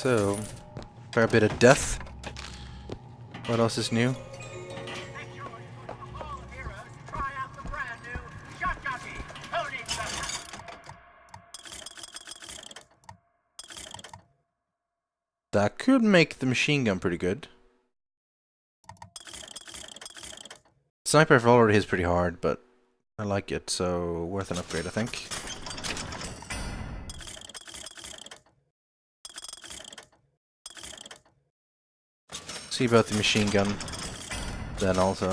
So, fair bit of death. What else is new? That could make the machine gun pretty good. Sniper rifle already is pretty hard, but I like it, so worth an upgrade, I think. See about the machine gun then also.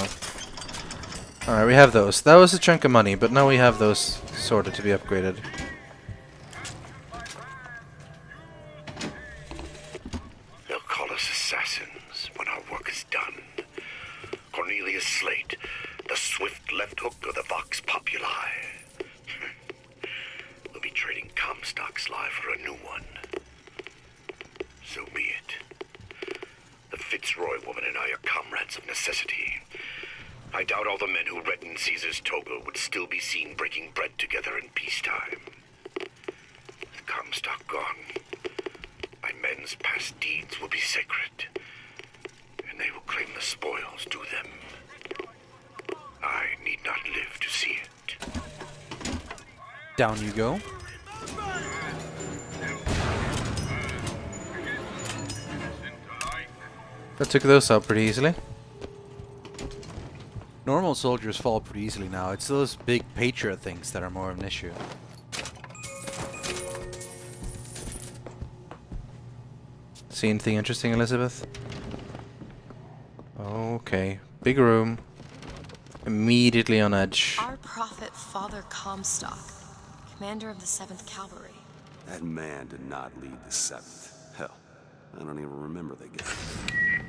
Alright, we have those. That was a chunk of money, but now we have those sorted to be upgraded. They'll call us assassins when our work is done. Cornelius Slate, the swift left hook of the Vox Populi. We'll be trading Comstock's life for a new one. So be it. The Fitzroy woman and I are comrades of necessity. I doubt all the men who reddened Caesar's toga would still be seen breaking bread together in peacetime. With Comstock gone, my men's past deeds will be sacred, and they will claim the spoils due them. I need not live to see it. Down you go. That took those out pretty easily. Normal soldiers fall pretty easily now. It's those big Patriot things that are more of an issue. See anything interesting, Elizabeth? Okay. Big room. Immediately on edge. Our prophet, Father Comstock, commander of the 7th Cavalry. That man did not lead the 7th. Hell, I don't even remember the guy.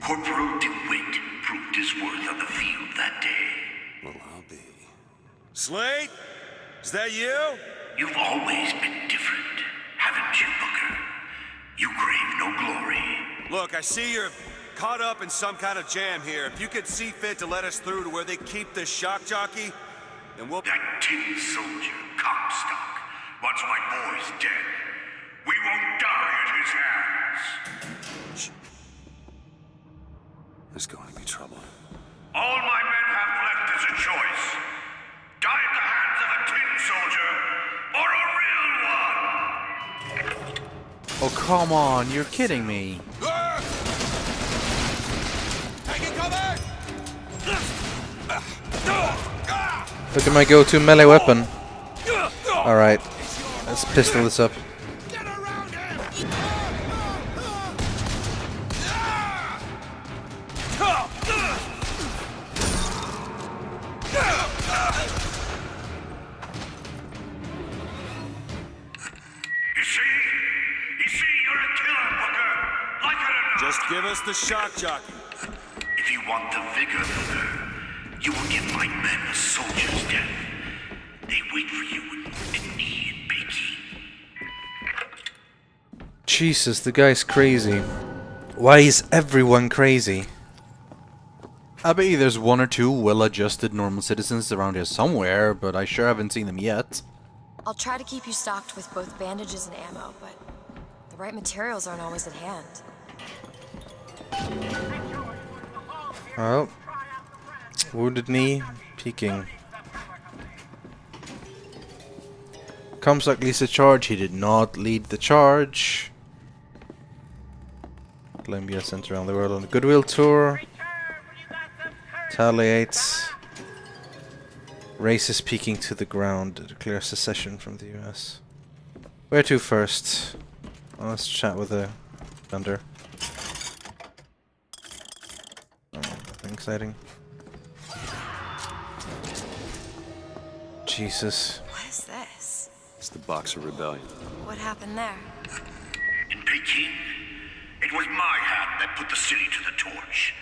Corporal DeWitt proved his worth on the field that day. Well, I'll be. Slate? Is that you? You've always been different, haven't you, Booker? You crave no glory. Look, I see you're caught up in some kind of jam here. If you could see fit to let us through to where they keep this shock jockey, then we'll... That tin soldier, Comstock, wants my boys dead. We won't die at his hands. There's going to be trouble. All my men have left is a choice. Die at the hands of a tin soldier, or a real one! Oh, come on. You're kidding me. Taking cover! Look at my go-to melee weapon. Alright. Let's pistol this up. Get around him! You see, you're a killer, Booker. Like it or not. Just give us the shock jockey. If you want the vigor, Booker, you will give my men a soldier's death. They wait for you in Wounded Knee and Peking. Jesus, the guy's crazy. Why is everyone crazy? I bet you there's one or two well-adjusted normal citizens around here somewhere, but I sure haven't seen them yet. I'll try to keep you stocked with both bandages and ammo, but the right materials aren't always at hand. Oh. Wounded Knee, peeking. Comstock leads the charge. He did not lead the charge. Columbia sent around the world on a goodwill tour. Retaliates. Races peeking to the ground to declare secession from the US. Where to first? Well, let's chat with the vendor. Oh, nothing exciting. Jesus. What is this? It's the Boxer Rebellion. What happened there? In Peking, it was my hand that put the city to the torch.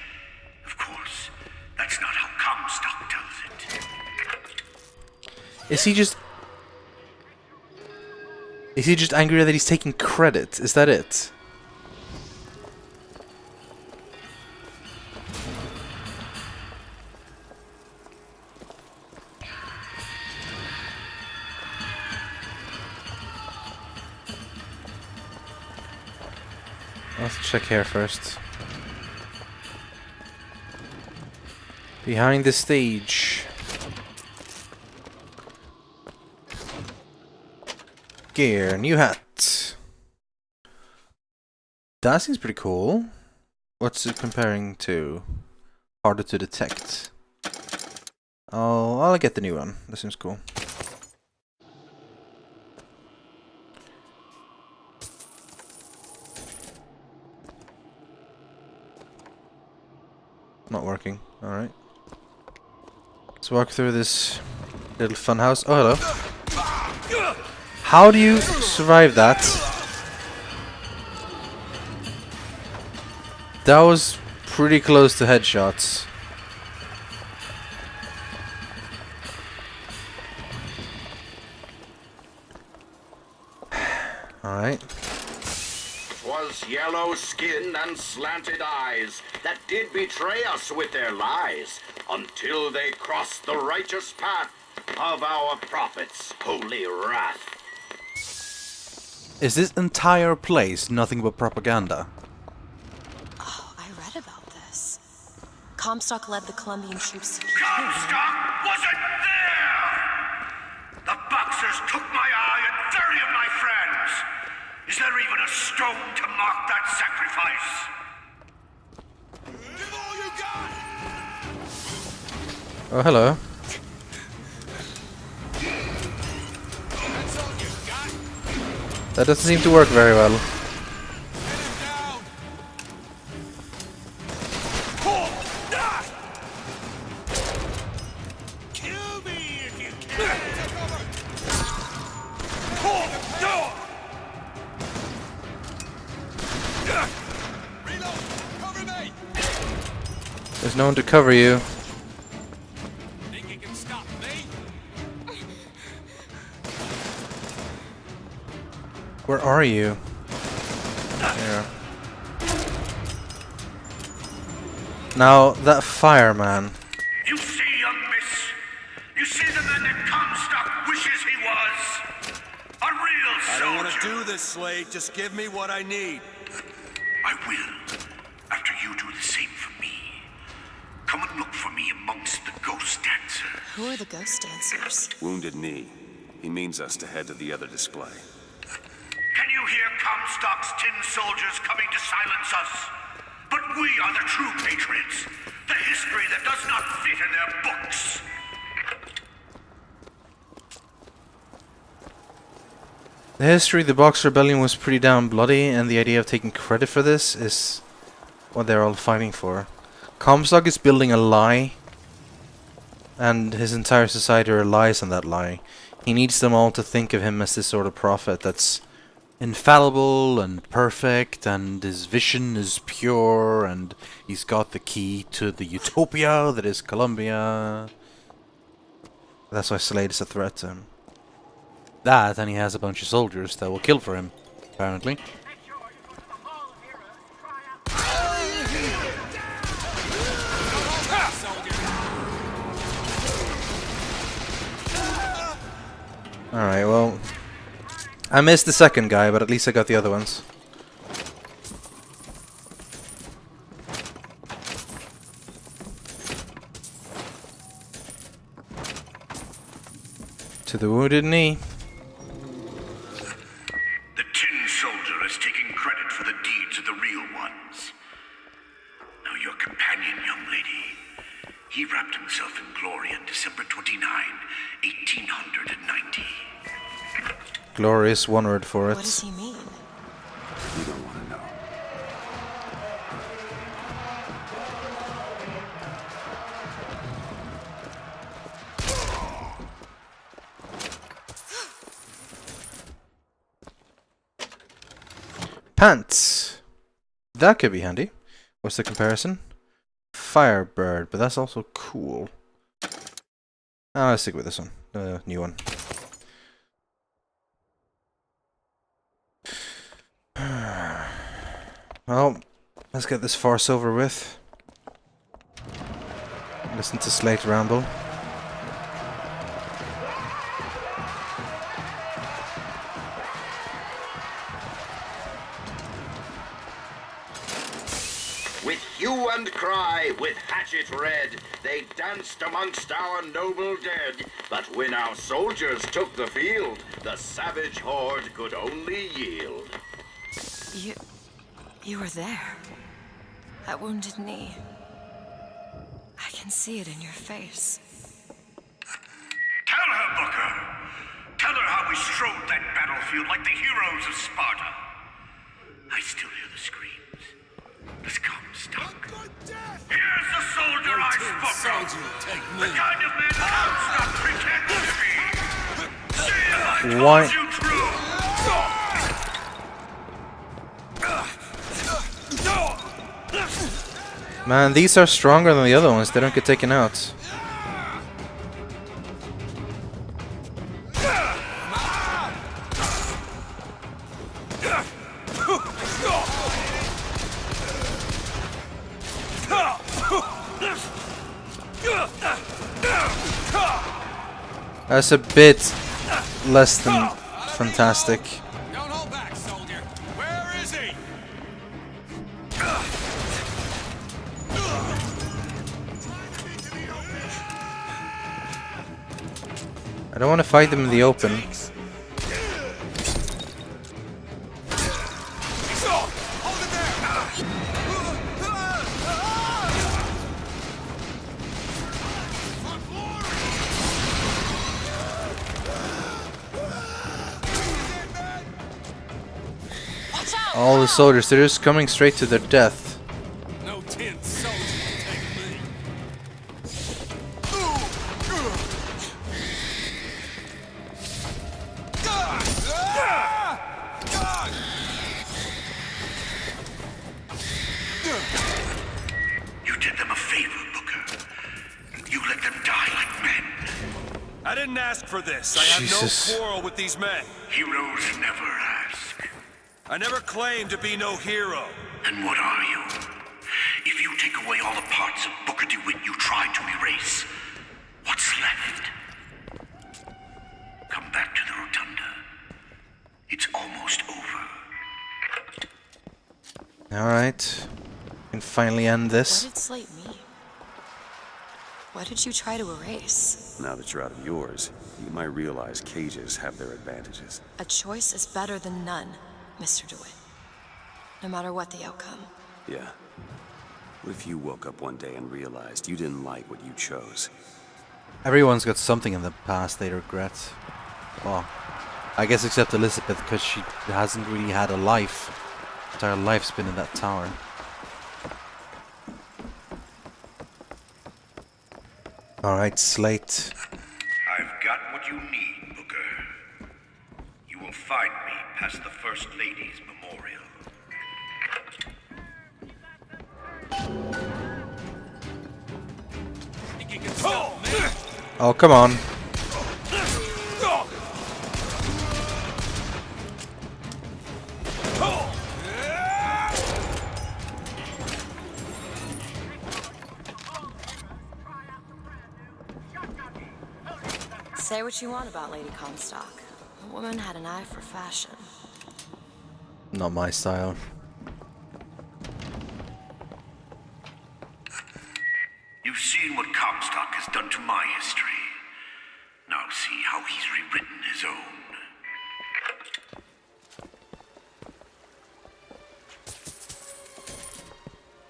Of course, that's not how Comstock tells it. Is he just angry that he's taking credit? Is that it? Let's check here first. Behind the stage. Gear, new hat. That seems pretty cool. What's it comparing to? Harder to detect. Oh, I'll get the new one. That seems cool. Not working. Alright. Let's walk through this little fun house. Oh, hello. How do you survive that? That was pretty close to headshots. Alright. 'Twas yellow skin and slanted eyes that did betray us with their lies, until they crossed the righteous path of our prophet's holy wrath. Is this entire place nothing but propaganda? Oh, I read about this. Comstock led the Colombian troops to Comstock wasn't there! The boxers took my eye and 30 of my friends! Is there even a stone to mark that sacrifice? Give all you got! Oh, hello. That's all you got? That doesn't seem to work very well. Get him down! Pull! Ah! Kill me if you can! Take cover! Pull! No! Reload! Cover me! There's no one to cover you. Think you can stop me? Where are you? There. Now, that fireman. You see, young miss? You see the man that Comstock wishes he was? A real soldier! I don't want to do this, Slade. Just give me what I need. I will, after you do the same for me. Come and look for me amongst the ghost dancers. Who are the ghost dancers? Wounded Knee. He means us to head to the other display. Can you hear Comstock's tin soldiers coming to silence us? But we are the true patriots. The history that does not fit in their books. The history of the Box Rebellion was pretty damn bloody, and the idea of taking credit for this is what they're all fighting for. Comstock is building a lie, and his entire society relies on that lie. He needs them all to think of him as this sort of prophet that's infallible and perfect, and his vision is pure, and he's got the key to the utopia that is Colombia. That's why Slade is a threat to him. That, and he has a bunch of soldiers that will kill for him, apparently. Alright, well, I missed the second guy, but at least I got the other ones. To the Wounded Knee. The tin soldier is taking credit for the deeds of the real ones. Now your companion, young lady, he wrapped himself in glory on December 29, 1890. Glorious, one word for it. What does he mean? You don't want to know. Pants! That could be handy. What's the comparison? Firebird, but that's also cool. Let's stick with this one. The new one. Well, let's get this farce over with. Listen to Slate ramble. With hue and cry, with hatchet red, they danced amongst our noble dead. But when our soldiers took the field, the savage horde could only yield. You were there. That wounded knee. I can see it in your face. Tell her, Booker. Tell her how we strode that battlefield like the heroes of Sparta. I still hear the screams. Let's come, Stock. Here's the soldier I spoke of. The kind of man Comstock pretends to be. See if I Why? told you true. Man, these are stronger than the other ones. They don't get taken out. That's a bit less than fantastic. Don't hold back, soldier. Where is he? I don't want to fight them in the open. All the soldiers, they're just coming straight to their death. No 10 soldier can take me. You did them a favor, Booker. You let them die like men. I didn't ask for this. I Jesus. have no quarrel with these men. Heroes never ask. I never claimed to be no hero. Then what are you? If you take away all the parts of Booker DeWitt you tried to erase, what's left? Come back to the Rotunda. It's almost over. Alright. Can finally end What this. did Slate mean? What did you try to erase? Now that you're out of yours, you might realize cages have their advantages. A choice is better than none, Mr. DeWitt. No matter what the outcome. Yeah. What if you woke up one day and realized you didn't like what you chose? Everyone's got something in the past they regret. Well, I guess except Elizabeth, because she hasn't really had a life. Her entire life's been in that tower. Alright, Slate. I've got what you need, Booker. You will find me past the First Lady's memorial. Think you can stop me? Oh, come on. Say what you want about Lady Comstock. The woman had an eye for fashion. Not my style. You've seen what Comstock has done to my history. Now see how he's rewritten his own.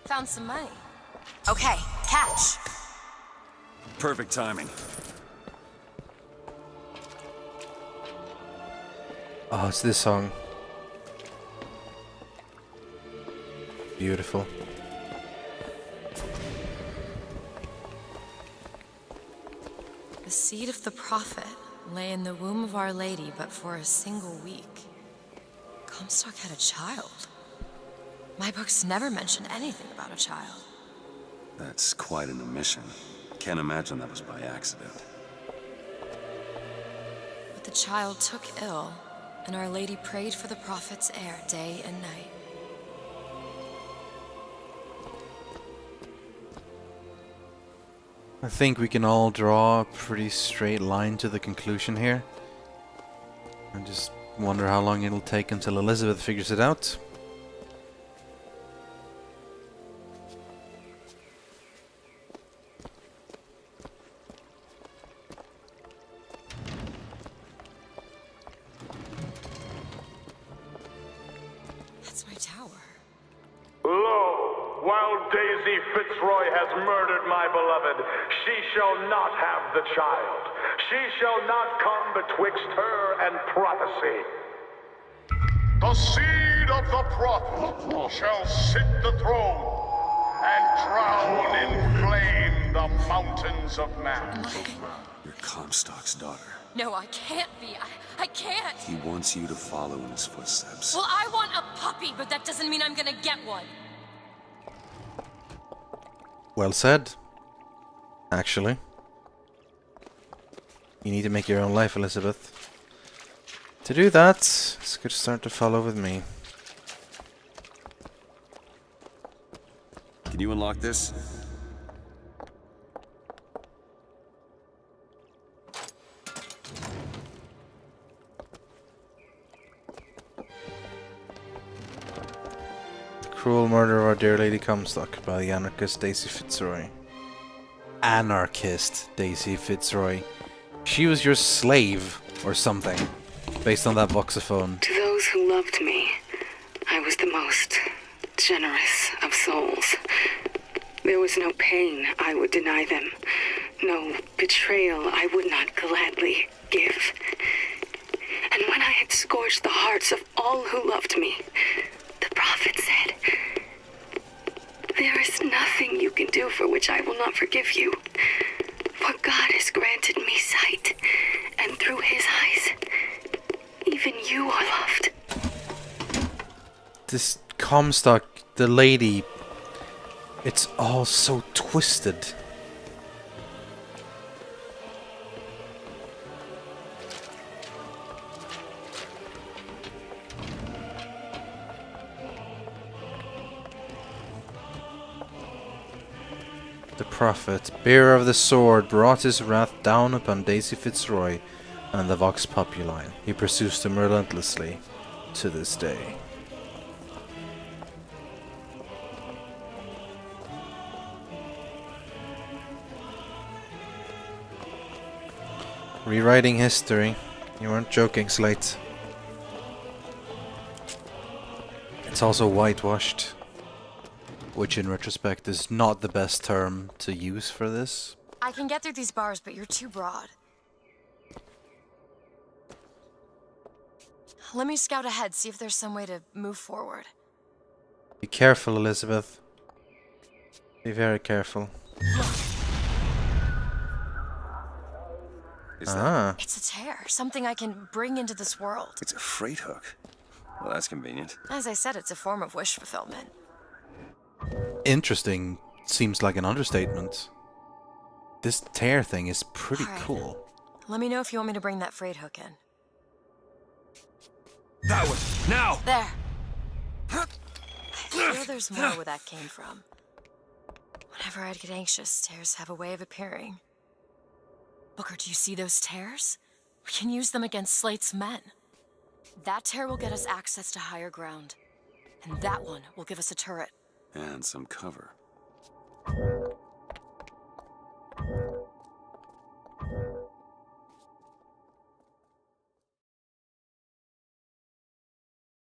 Found some money. Okay, catch. Perfect timing. Oh, it's this song. Beautiful. The seed of the prophet lay in the womb of Our Lady but for a single week. Comstock had a child. My books never mention anything about a child. That's quite an omission. Can't imagine that was by accident. But the child took ill, and Our Lady prayed for the prophet's heir day and night. I think we can all draw a pretty straight line to the conclusion here. I just wonder how long it'll take until Elizabeth figures it out. While Daisy Fitzroy has murdered my beloved, she shall not have the child. She shall not come betwixt her and prophecy. The seed of the prophet shall sit the throne and drown in flame the mountains of man. You're Comstock's daughter. No, I can't be. I can't. He wants you to follow in his footsteps. Well, I want a puppy, but that doesn't mean I'm gonna get one. Well said. Actually. You need to make your own life, Elizabeth. To do that, it's good to start to follow with me. Can you unlock this? Cruel murder of our dear Lady Comstock by the anarchist Daisy Fitzroy. Anarchist Daisy Fitzroy. She was your slave or something, based on that voxophone. To those who loved me, I was the most generous of souls. There was no pain I would deny them, no betrayal I would not gladly give. And when I had scorched the hearts of all who loved me, the prophet said, "There is nothing you can do for which I will not forgive you. For God has granted me sight, and through his eyes, even you are loved." This Comstock, the lady, it's all so twisted. The prophet, bearer of the sword, brought his wrath down upon Daisy Fitzroy and the Vox Populi. He pursues them relentlessly to this day. Rewriting history. You weren't joking, Slate. It's also whitewashed. Which in retrospect is not the best term to use for this. I can get through these bars, but you're too broad. Let me scout ahead, see if there's some way to move forward. Be careful, Elizabeth. Be very careful. Is that? It's a tear, something I can bring into this world. It's a freight hook. Well, that's convenient. As I said, it's a form of wish fulfillment. Interesting seems like an understatement. This tear thing is pretty All right. cool. Let me know if you want me to bring that freight hook in. That one! Now! There! I feel there's more where that came from. Whenever I'd get anxious, tears have a way of appearing. Booker, do you see those tears? We can use them against Slate's men. That tear will get us access to higher ground. And that one will give us a turret. And some cover.